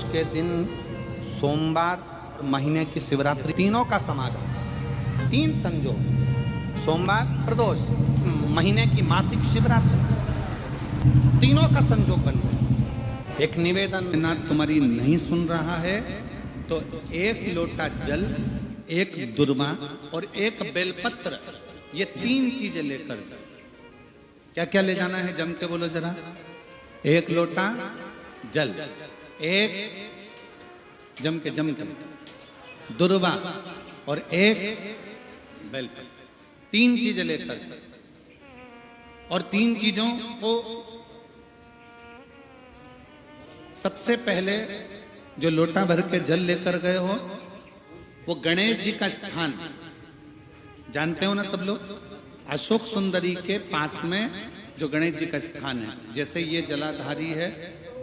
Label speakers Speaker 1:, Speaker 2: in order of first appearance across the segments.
Speaker 1: के दिन सोमवार, महीने की शिवरात्रि, तीनों का समागम, तीन संजोग, सोमवार, प्रदोष, महीने की मासिक शिवरात्रि, तीनों का संजोग बन गया। एक निवेदन, ना तुम्हारी नहीं सुन रहा है तो एक लोटा जल, एक दुर्वा और एक बेलपत्र, ये तीन चीजें लेकर, क्या क्या ले जाना है जम के बोलो जरा। एक लोटा जल, एक जम के दुर्वा और एक बेलपत्र, तीन चीजें लेकर, और तीन चीजों को सबसे पहले जो लोटा भर के जल लेकर गए हो वो गणेश जी का स्थान जानते हो ना सब लोग, अशोक सुंदरी के पास में जो गणेश जी का स्थान है। जैसे ये जलाधारी है,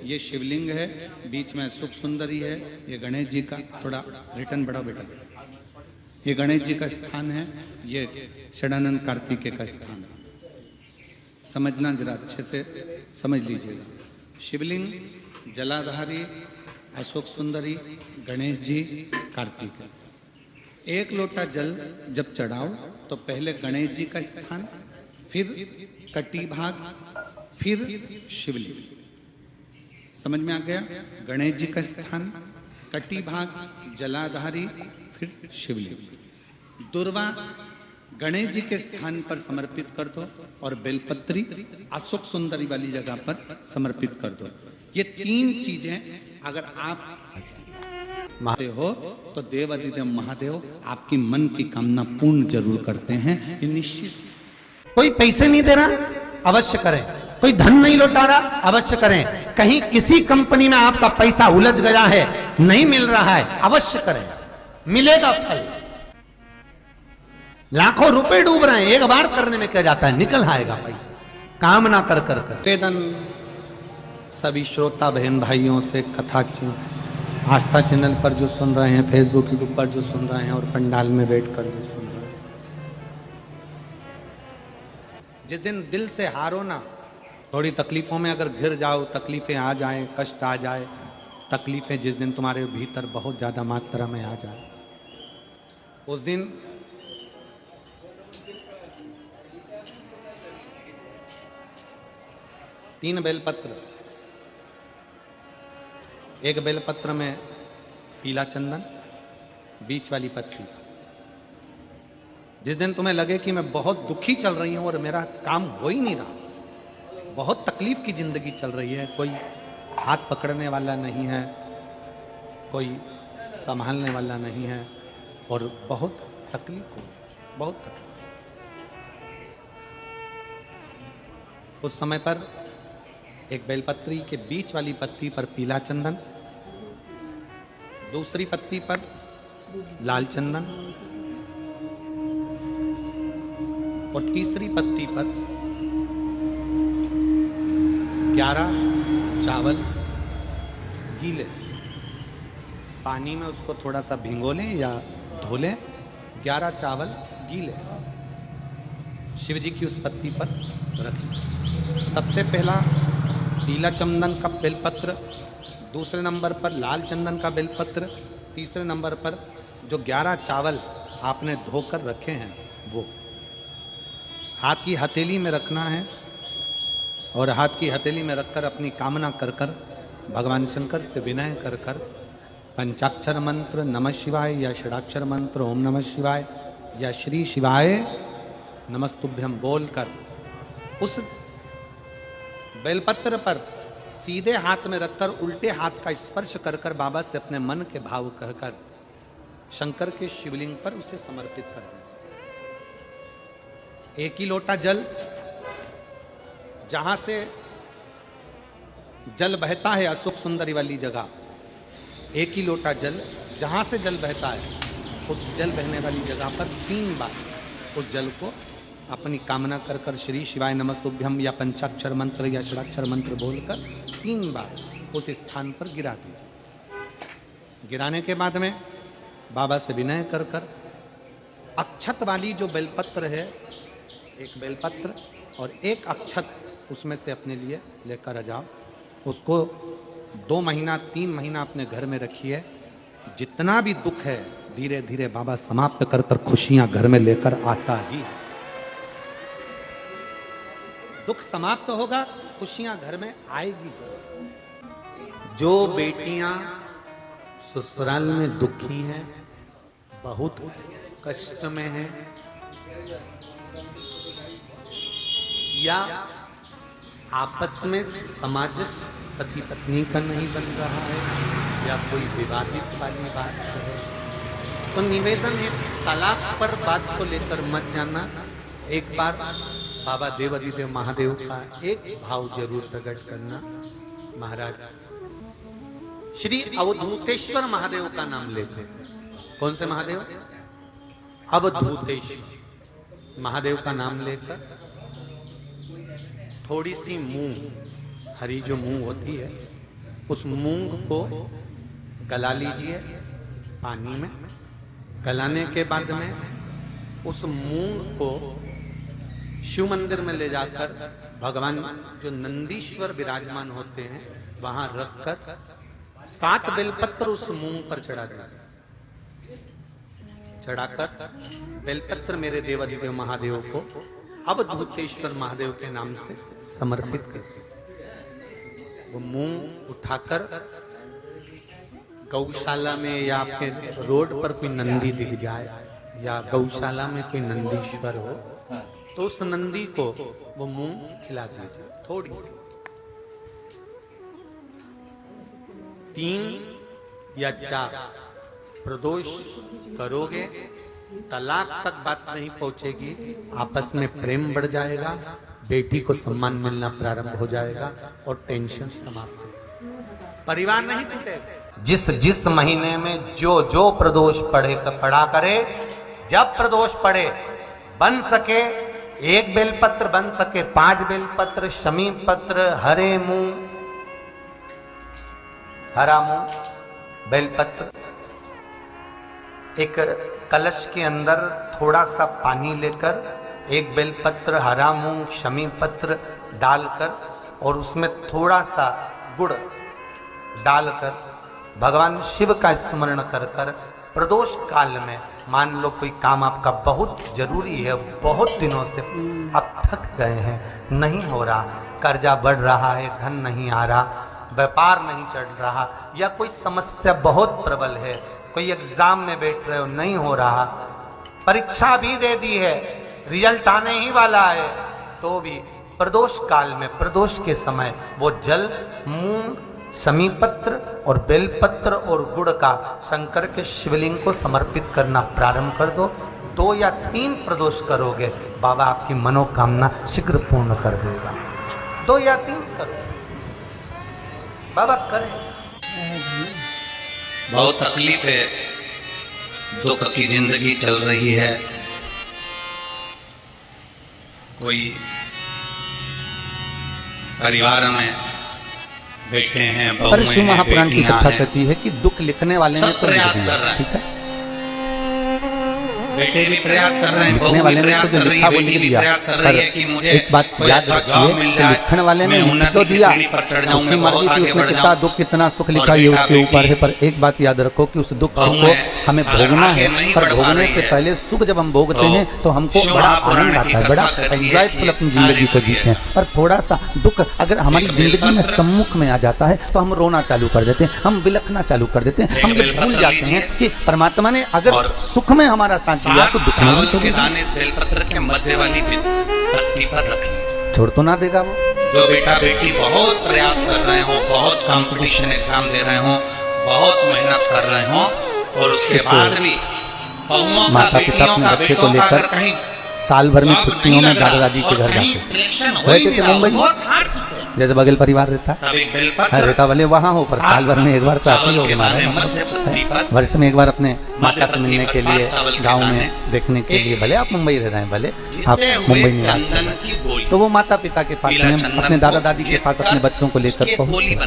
Speaker 1: ये शिवलिंग है, बीच में अशोक सुंदरी है, ये गणेश जी का, थोड़ा रिटर्न बढ़ाओ बेटा, ये गणेश जी का स्थान है, ये षडानंद कार्तिकेय का स्थान है। समझना जरा अच्छे से समझ लीजिएगा। शिवलिंग, जलाधारी, अशोक सुंदरी, गणेश जी, कार्तिकेय। एक लोटा जल जब चढ़ाओ तो पहले गणेश जी का स्थान, फिर कटी भाग, फिर शिवलिंग। समझ में आ गया? गणेश जी का स्थान, कटी भाग, जलाधारी, फिर शिवलिंग। दुर्वा गणेश जी के स्थान पर समर्पित कर दो और बेलपत्री अशोक सुंदरी वाली जगह पर समर्पित कर दो। ये तीन चीजें अगर आप महादेव हो तो देवाधिदेव महादेव आपकी मन की कामना पूर्ण जरूर करते हैं, ये निश्चित।
Speaker 2: कोई पैसे नहीं दे रहा, अवश्य करें। कोई धन नहीं लौटा रहा, अवश्य करें। कहीं किसी कंपनी में आपका पैसा उलझ गया है, नहीं मिल रहा है, अवश्य करें, मिलेगा फल। लाखों रुपए डूब रहे हैं, एक बार करने में क्या जाता है, निकल आएगा पैसा, कामना कर कर कर।
Speaker 1: निवेदन सभी श्रोता बहन भाइयों से, कथा आस्था चैनल पर जो सुन रहे हैं, फेसबुक यूट्यूब पर जो सुन रहे हैं और पंडाल में बैठकर जो सुन रहे हैं, जिस दिन दिल से हारो ना, थोड़ी तकलीफों में अगर घिर जाओ, तकलीफें आ जाएं, कष्ट आ जाए, तकलीफें जिस दिन तुम्हारे भीतर बहुत ज्यादा मात्रा में आ जाए, उस दिन तीन बेलपत्र, एक बेलपत्र में पीला चंदन, बीच वाली पत्ती। जिस दिन तुम्हें लगे कि मैं बहुत दुखी चल रही हूं और मेरा काम हो ही नहीं रहा, बहुत तकलीफ की जिंदगी चल रही है, कोई हाथ पकड़ने वाला नहीं है, कोई संभालने वाला नहीं है और बहुत तकलीफ हो, बहुत तकलीफ, उस समय पर एक बेलपत्री के बीच वाली पत्ती पर पीला चंदन, दूसरी पत्ती पर लाल चंदन और तीसरी पत्ती पर 11 चावल गीले, पानी में उसको थोड़ा सा भिगो लें या धो लें, 11 चावल गीले शिव जी की उस पत्ती पर रखें। सबसे पहला पीला चंदन का बेलपत्र, दूसरे नंबर पर लाल चंदन का बेलपत्र, तीसरे नंबर पर जो 11 चावल आपने धोकर रखे हैं वो हाथ की हथेली में रखना है और हाथ की हथेली में रखकर अपनी कामना कर कर भगवान शंकर से विनय कर कर पंचाक्षर मंत्र नमः शिवाय या षडाक्षर मंत्र ओम नमः शिवाय या श्री शिवाय नमस्तुभ्यम बोलकर उस बेलपत्र पर सीधे हाथ में रखकर उल्टे हाथ का स्पर्श कर कर बाबा से अपने मन के भाव कहकर शंकर के शिवलिंग पर उसे समर्पित कर दें। एक ही लोटा जल, जहां से जल बहता है अशोक सुंदरी वाली जगह, एक ही लोटा जल जहां से जल बहता है उस जल बहने वाली जगह पर 3 बार उस जल को अपनी कामना कर कर श्री शिवाय नमस्तुभ्यम या पंचाक्षर मंत्र या षडाक्षर मंत्र बोलकर 3 बार उस स्थान पर गिरा दीजिए। गिराने के बाद में बाबा से विनय कर कर अक्षत वाली जो बेलपत्र है, एक बेलपत्र और एक अक्षत उसमें से अपने लिए लेकर आ जाओ, उसको
Speaker 2: 2 महीना 3 महीना अपने घर में रखिए, जितना भी दुख है धीरे धीरे बाबा समाप्त कर कर खुशियां घर में लेकर आता ही है। दुख समाप्त होगा, खुशियां घर में आएगी। जो बेटियां ससुराल में दुखी हैं, बहुत कष्ट में हैं, या आपस में सामंजस्य पति पत्नी का नहीं बन रहा है, या कोई विवादित वाली बात है, तो निवेदन है तलाक पर बात को लेकर मत जाना। एक बार बाबा देवाधिदेव महादेव का एक भाव जरूर प्रकट करना। महाराज श्री अवधूतेश्वर महादेव का नाम लेते। कौन से महादेव? अवधूतेश्वर महादेव का नाम लेकर थोड़ी सी मूंग, हरी जो मूंग होती है, उस मूंग को गला लीजिए पानी में। गलाने के बाद में उस मूंग को शिव मंदिर में ले जाकर भगवान जो नंदीश्वर विराजमान होते हैं वहां रखकर 7 बेलपत्र उस मूंग पर चढ़ा दीजिए। चढ़ाकर बेलपत्र मेरे देवाधिदेव महादेव को अवधूतेश्वर महादेव के नाम से समर्पित कर दीजिए। वो मूंग उठाकर गौशाला में या आपके रोड पर कोई नंदी दिख जाए या गौशाला में कोई नंदीश्वर हो तो उस नंदी को वो मूंग खिला दीजिए थोड़ी सी। 3 या 4 प्रदोष करोगे, तलाक तक बात नहीं पहुंचेगी, आपस में प्रेम बढ़ जाएगा, बेटी को सम्मान मिलना प्रारंभ हो जाएगा और टेंशन समाप्त हो, परिवार नहीं टूटेगा। जिस महीने में जो प्रदोष पढ़ा करे, जब प्रदोष पढ़े, बन सके 1 बेलपत्र, बन सके 5 बेलपत्र, शमी पत्र, हरा मूंग, बेलपत्र, एक कलश के अंदर थोड़ा सा पानी लेकर 1 बेलपत्र, हरा मूंग, शमी पत्र डालकर और उसमें थोड़ा सा गुड़ डालकर भगवान शिव का स्मरण कर कर प्रदोष काल में, मान लो कोई काम आपका बहुत जरूरी है, बहुत दिनों से आप थक गए हैं, नहीं हो रहा, कर्जा बढ़ रहा है, धन नहीं आ रहा, व्यापार नहीं चढ़ रहा, या कोई समस्या बहुत प्रबल है, कोई एग्जाम में बैठ रहे हो नहीं हो रहा, परीक्षा भी दे दी है, रिजल्ट आने ही वाला है, तो भी प्रदोष काल में, प्रदोष के समय वो जल मूंग, शमी पत्र और बेलपत्र और गुड़ का शंकर के शिवलिंग को समर्पित करना प्रारंभ कर दो। 2 या 3 प्रदोष करोगे, बाबा आपकी मनोकामना शीघ्र पूर्ण कर देगा। 2 या 3 करो, बाबा करें।
Speaker 1: बहुत तकलीफ है, दुख की जिंदगी चल रही है, कोई परिवार में बेटे हैं,
Speaker 2: पर शिव महापुराण की कथा कहती है कि दुख लिखने वाले ने तो
Speaker 1: प्रयास कर रहे हैं,
Speaker 2: ठीक है,
Speaker 1: बेटे भी प्रयास कर रहे हैं,
Speaker 2: लिखने वाले ने तो लिखा वो लिख दिया, पर एक बात याद रखिए कि लिखने वाले ने लिख तो दिया, उसकी मर्जी थी, उसने कितना दुख कितना सुख लिखा ये उसके ऊपर है, पर एक बात याद रखो कि उस दुख को हमें भोगना है, पर भोगने से पहले सुख जब हम भोगते हैं तो हमको बड़ा आनंद आता है, बड़ा एंजॉयफुल अपनी जिंदगी को जीते हैं। पर थोड़ा सा दुख अगर हमारी जिंदगी में सम्मुख में आ जाता है तो हम रोना चालू कर देते हैं, हम बिलखना चालू कर देते हैं, हम ये भूल जाते हैं कि परमात्मा ने अगर सुख में हमारा साथ दिया तो दुख में भी तो
Speaker 1: बेलपत्र के मध्य वाली पत्ती पर रख ली,
Speaker 2: छोड़ तो ना देगा वो।
Speaker 1: जो बेटा बेटी बहुत प्रयास कर रहे हो, बहुत कंपटीशन एग्जाम दे रहे हो, बहुत मेहनत कर रहे हो, और उसके बाद भी
Speaker 2: माता पिता अपने बच्चे को लेकर साल भर में छुट्टियों में दादा दादी के घर जाते थे मुंबई में, जैसे बगल परिवार रहता है, रहता वाले वहाँ हो, पर साल भर में एक बार तो आती हो, वर्ष में एक बार अपने माता से मिलने के लिए, गांव में देखने के लिए, भले आप मुंबई रह रहे हैं, भले आप मुंबई में आते हैं, तो वो माता पिता के पास में अपने दादा दादी के साथ अपने बच्चों को लेकर पहुँचते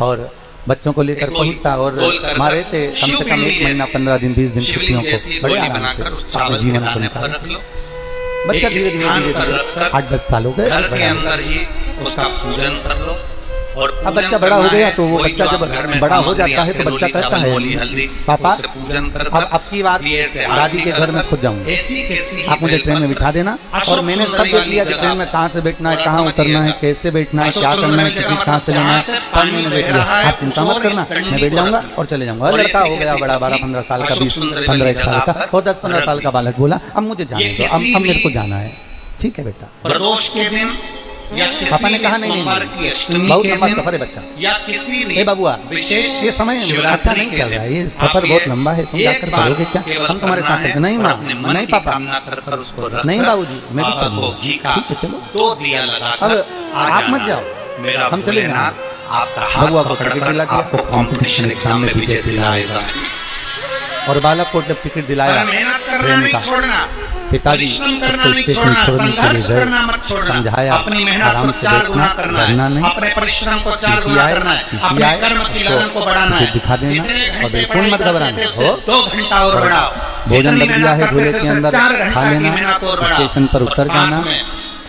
Speaker 2: और बच्चों को लेकर पहुंचता और हमारे थे कम से कम 1 महीना 15 दिन 20 दिन छुट्टियों को बड़े आराम से अपने जीवन को निकाला। बच्चा धीरे धीरे 8-10 साल हो गए,
Speaker 1: घर के अंदर ही उसका पूजन कर लो और
Speaker 2: अब बच्चा बड़ा हो गया तो वो बच्चा जब बड़ा हो जाता है तो बच्चा कहता है पापा अब की बात दादी के घर में खुद जाऊंगा, आप मुझे ट्रेन में बिठा देना और मैंने सब देख लिया कि ट्रेन में कहाँ से बैठना है, कहाँ उतरना है, कैसे बैठना है, क्या करना है, टिकट कहाँ से लेना है, सब मैंने देख लिया। आप चिंता मत करना, मैं बैठ जाऊंगा और चले जाऊंगा। लड़का हो गया बड़ा 12-15 साल का, 20-15 साल का और 10-15 साल का बालक बोला अब मुझे जाने दो, अब मेरे को जाना है। ठीक है बेटा,
Speaker 1: प्रदोष के दिन या
Speaker 2: पापा ने कहा नहीं बहुत लंबा सफर है बच्चा,
Speaker 1: या किसी भी
Speaker 2: बाबुआ
Speaker 1: विशेष
Speaker 2: ये समय अच्छा नहीं चल रहा है, ये सफर बहुत लंबा है, तुम जाकर करोगे क्या, हम तुम्हारे साथ हैं। नहीं माँ, नहीं पापा, नहीं बाबूजी, मैं भी चलूंगा। ठीक है चलो,
Speaker 1: 2 दिया लगा
Speaker 2: अब आप मत जाओ, हम चले जाएंगे।
Speaker 1: आपका
Speaker 2: बबुआ को टिकट दिला दिया,
Speaker 1: आपको कंपटीशन एग्जाम में विजय दिलाएगा
Speaker 2: और बालक को जब टिकट दिलाया
Speaker 1: मेहनत करना
Speaker 2: ट्रेन
Speaker 1: नहीं
Speaker 2: का,
Speaker 1: छोड़ना,
Speaker 2: पिताजी
Speaker 1: परिश्रम करना
Speaker 2: उसको
Speaker 1: नहीं
Speaker 2: स्टेशन
Speaker 1: छोड़ना,
Speaker 2: छोड़ने के लिए
Speaker 1: संघर्ष
Speaker 2: गए,
Speaker 1: करना मत छोड़ना,
Speaker 2: समझाया
Speaker 1: अपनी मेहनत
Speaker 2: आराम
Speaker 1: को
Speaker 2: से
Speaker 1: 4 गुना
Speaker 2: बैठना,
Speaker 1: करना
Speaker 2: डरना
Speaker 1: है,
Speaker 2: नहीं,
Speaker 1: अपने परिश्रम को 4
Speaker 2: किसी
Speaker 1: गुना
Speaker 2: आए,
Speaker 1: करना है,
Speaker 2: किसी
Speaker 1: अपने
Speaker 2: आए,
Speaker 1: कर्म की
Speaker 2: उसको
Speaker 1: लगन को बढ़ाना है,
Speaker 2: दिखा देना और बिल्कुल मत घबराना हो।
Speaker 1: 2 घंटा और बढ़ाओ,
Speaker 2: भोजन लग गया है झूले के अंदर, खा लेना, स्टेशन पर उतर जाना,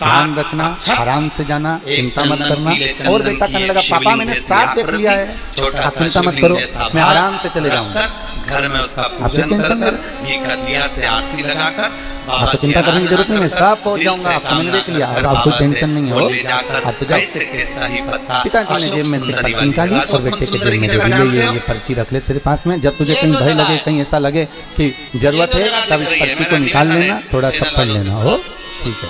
Speaker 2: ध्यान रखना, आराम से जाना, चिंता मत करना। और बेटा कहने लगा पापा मैंने साथ देख लिया है, आप चिंता मत करो, मैं आराम से चले जाऊंगा।
Speaker 1: घर में उसका
Speaker 2: आपको टेंशन है,
Speaker 1: घी का दिया से आरती लगाकर
Speaker 2: आपको चिंता करने की जरूरत नहीं है, सब पहुंच जाऊंगा, आपको मैंने देख लिया और आपको टेंशन नहीं हो। आप तो जाओ। पिताजी ने जेब में से पर्ची निकाली और बेटे के जेब में दे दी, ये पर्ची रख ले तेरे पास में, जब तुझे कहीं भय लगे, कहीं ऐसा लगे कि जरूरत है तब इस पर्ची को निकाल लेना, थोड़ा सा पढ़ लेना हो। ठीक है,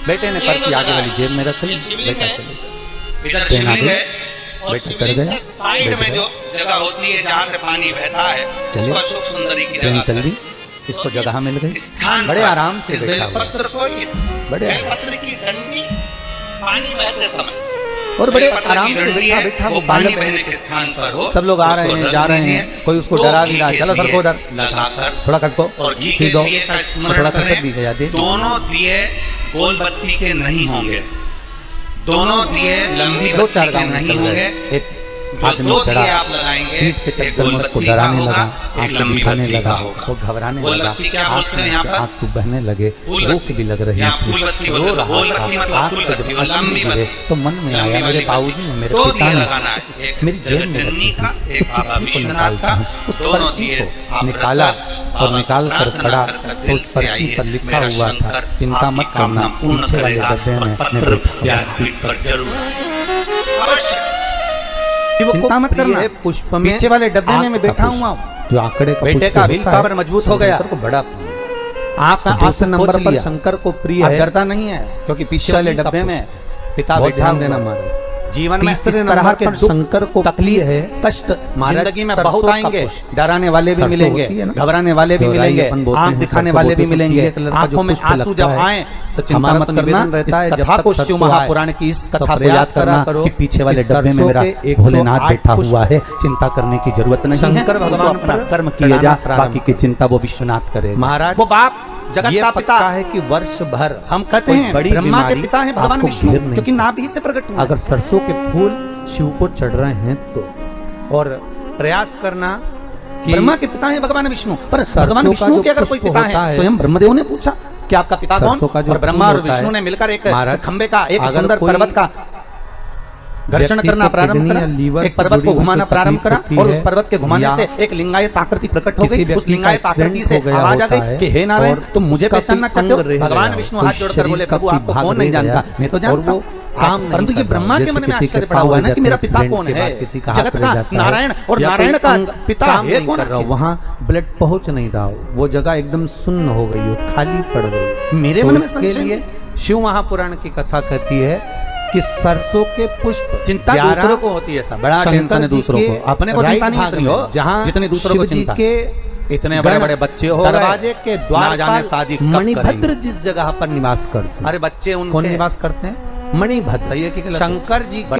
Speaker 2: बेटे ने पर्ची आगे वाली जेब में रख ली, बेटा चले
Speaker 1: इधर
Speaker 2: ट्रेन आ
Speaker 1: शिवलिंग
Speaker 2: गई,
Speaker 1: है और
Speaker 2: बेटा चढ़ गया,
Speaker 1: साइड में जो जगह होती है जहाँ से पानी बहता है
Speaker 2: चलिए।
Speaker 1: उसको अशोक सुंदरी की
Speaker 2: ट्रेन
Speaker 1: जगह
Speaker 2: चल दी, इसको जगह मिल गई,
Speaker 1: स्थान
Speaker 2: बड़े
Speaker 1: पर
Speaker 2: आराम से
Speaker 1: इस
Speaker 2: बैठा हुआ
Speaker 1: बेलपत्र को
Speaker 2: बड़े
Speaker 1: बेलपत्र की डंडी पानी बहते समय
Speaker 2: और बड़े
Speaker 1: बेलपत्र
Speaker 2: आराम
Speaker 1: की
Speaker 2: से
Speaker 1: डंडी
Speaker 2: बैठा
Speaker 1: है,
Speaker 2: बैठा
Speaker 1: वो
Speaker 2: वो
Speaker 1: पानी
Speaker 2: बालक,
Speaker 1: बहने के स्थान पर हो,
Speaker 2: सब लोग आ रहे
Speaker 1: उसको
Speaker 2: हैं
Speaker 1: रख
Speaker 2: जा रहे
Speaker 1: दीजिए,
Speaker 2: हैं, कोई उसको
Speaker 1: 2
Speaker 2: डरा भी
Speaker 1: घी
Speaker 2: रहा है,
Speaker 1: के
Speaker 2: चलो सर को उधर
Speaker 1: दिए लगाकर
Speaker 2: थोड़ा कसको
Speaker 1: और घी
Speaker 2: सी
Speaker 1: के
Speaker 2: दो,
Speaker 1: दिए का स्मरण
Speaker 2: थोड़ा
Speaker 1: करें।
Speaker 2: कसक दी गया दे,
Speaker 1: दोनों दिए गोल बत्ती के नहीं होंगे, दोनों दिए लंबी
Speaker 2: 2-4
Speaker 1: बत्ती के
Speaker 2: गाँव
Speaker 1: नहीं
Speaker 2: निकल
Speaker 1: होंगे।
Speaker 2: गए। एक
Speaker 1: जो
Speaker 2: आदमी
Speaker 1: 2
Speaker 2: चढ़ा,
Speaker 1: दिए आप लगाएंगे,
Speaker 2: सीट के
Speaker 1: एक
Speaker 2: चक्कर
Speaker 1: गोल
Speaker 2: में उसको
Speaker 1: बत्ती का
Speaker 2: डराने
Speaker 1: होगा,
Speaker 2: लगा,
Speaker 1: एक
Speaker 2: आंखें
Speaker 1: लंबी
Speaker 2: दिखाने
Speaker 1: बत्ती का
Speaker 2: लगा,
Speaker 1: होगा।
Speaker 2: वो घबराने
Speaker 1: गोल
Speaker 2: लगा,
Speaker 1: बत्ती क्या
Speaker 2: आंख
Speaker 1: बोलते हैं
Speaker 2: में
Speaker 1: यहाँ
Speaker 2: से
Speaker 1: पर?
Speaker 2: आंसू बहने लगे,
Speaker 1: फूल
Speaker 2: भूख
Speaker 1: बत्ती।
Speaker 2: भी लग रही
Speaker 1: यहाँ
Speaker 2: थी,
Speaker 1: फूल बत्ती
Speaker 2: रो
Speaker 1: बोलते हैं,
Speaker 2: रहा
Speaker 1: गोल बत्ती
Speaker 2: था,
Speaker 1: मतलब
Speaker 2: आँख
Speaker 1: फूल
Speaker 2: से
Speaker 1: बत्ती,
Speaker 2: जब
Speaker 1: वो
Speaker 2: आंसू
Speaker 1: लंबी
Speaker 2: गिरे
Speaker 1: बत्ती।
Speaker 2: तो मन में आया मेरे बाबूजी ने, मेरे
Speaker 1: 2
Speaker 2: पिता
Speaker 1: दिए
Speaker 2: ने
Speaker 1: लगाना है, एक
Speaker 2: मेरी जेब में
Speaker 1: जगतजननी
Speaker 2: रखी
Speaker 1: का,
Speaker 2: थी,
Speaker 1: एक
Speaker 2: तो
Speaker 1: बाबा
Speaker 2: चिट्ठी को
Speaker 1: विश्वनाथ
Speaker 2: निकालता
Speaker 1: का,
Speaker 2: हूँ, उस
Speaker 1: दोनों
Speaker 2: पर्ची
Speaker 1: दिए
Speaker 2: को
Speaker 1: आप
Speaker 2: निकाला
Speaker 1: रखकर
Speaker 2: और निकाल कर
Speaker 1: प्रार्थना
Speaker 2: पढ़ा
Speaker 1: कर
Speaker 2: तो उस
Speaker 1: दिल से
Speaker 2: पर्ची
Speaker 1: आइए,
Speaker 2: पर लिखा
Speaker 1: मेरा
Speaker 2: हुआ था
Speaker 1: शंकर
Speaker 2: चिंता
Speaker 1: आपकी
Speaker 2: मत करना,
Speaker 1: कामना पूर्ण
Speaker 2: पीछे वाले
Speaker 1: करेगा
Speaker 2: डब्बे
Speaker 1: और
Speaker 2: में
Speaker 1: पत्र व्यासपीठ पर जरूर अवश्य।
Speaker 2: चिंता मत करना, पुष्प में पीछे वाले डब्बे में मैं बैठा हुआ हूँ, जो आंकड़े का बेटे का विल पावर मजबूत हो गया, को बड़ा आपका आसन नंबर पर शंकर को प्रिय है, डरता नहीं है क्योंकि पीछे वाले डब्बे में पिता बैठा देना मारे जीवन में इस तरह के शंकर को तकलीफ है, कष्ट जिंदगी में बहुत आएंगे, डराने वाले भी मिलेंगे, घबराने वाले भी मिलेंगे, आंख दिखाने वाले भी मिलेंगे, आंखों में आंसू जब आए तो चिंता मत करना। रहता है कथा को शिव महापुराण की इस कथा को याद करना कि पीछे वाले डब्बे में मेरा एक भोलेनाथ बैठा हुआ है, चिंता करने की जरूरत नहीं है, शंकर भगवान अपना कर्म किए जा, बाकी की चिंता वो विश्वनाथ करे। महाराज वो बाप जगत का पिता है कि वर्ष भर हम कहते हैं ब्रह्मा के पिता है भगवान विष्णु, क्योंकि नाभ ही से प्रकट हुआ। अगर सरसों के फूल शिव को चढ़ रहे हैं तो और प्रयास करना, ब्रह्मा के पिता है भगवान विष्णु, पर भगवान विष्णु के अगर कोई पिता है, स्वयं ब्रह्मदेव ने पूछा कि आपका पिता कौन, और ब्रह्मा और विष्णु ने मिलकर एक खंबे का, एक सुंदर पर्वत का घर्षण करना प्रारंभ करा, एक पर्वत को घुमाना प्रारंभ करा और उस पर्वत के घुमाने से एक लिंगायत आकृति प्रकट हो गई। उस लिंगायत आकृति से आवाज आ गई कि हे नारायण तुम मुझे पहचानना चाहते हो? भगवान विष्णु हाथ जोड़कर बोले प्रभु आपको कौन नहीं जानता, मैं तो जानता हूँ, परंतु ये ब्रह्मा के मन में आश्चर्य पड़ा हुआ है ना कि मेरा पिता कौन है, जगत का नारायण, और नारायण का पिता है कौन? वहाँ ब्लड पहुंच नहीं रहा हो, वो जगह एकदम सुन्न हो गई हो, खाली पड़ गई। मेरे मन में संशय, शिव महापुराण की कथा कहती है कि सरसों के पुष्प चिंता दूसरों को होती है, बड़ा टेंशन है दूसरों को, अपने को चिंता नहीं इतनी हो जहाँ जितने दूसरों को चिंता के इतने बड़े बड़े बच्चे हो, दरवाजे के द्वार जाने शादी, मणिभद्र जिस जगह पर निवास करते, अरे बच्चे उनको निवास करते हैं, मणिभद्र, शंकर जी